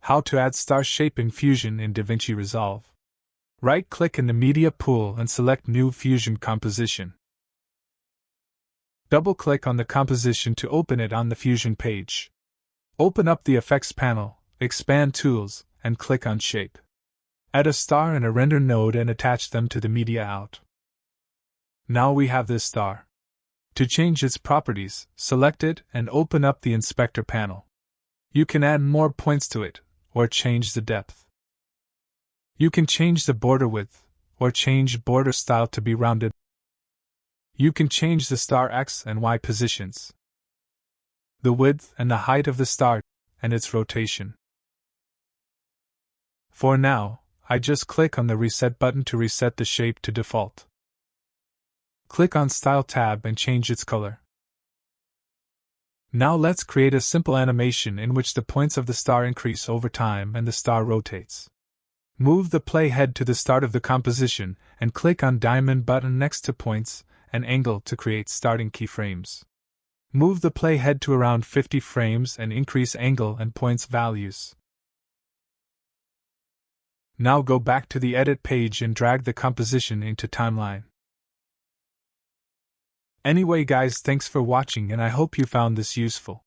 How to add star shape in Fusion in Davinci Resolve. Right-click in the Media pool and select New Fusion Composition. Double-click on the composition to open it on the Fusion page. Open up the Effects panel, expand Tools, and click on Shape. Add a star and a render node and attach them to the media out. Now we have this star. To change its properties, select it and open up the Inspector panel. You can add more points to it, or change the depth. You can change the border width, or change border style to be rounded. You can change the star X and Y positions, the width and the height of the star, and its rotation. For now, I just click on the Reset button to reset the shape to default. Click on Style tab and change its color. Now let's create a simple animation in which the points of the star increase over time and the star rotates. Move the playhead to the start of the composition and click on Diamond button next to Points and Angle to create starting keyframes. Move the playhead to around 50 frames and increase angle and points values. Now go back to the Edit page and drag the composition into Timeline. Anyway guys, thanks for watching and I hope you found this useful.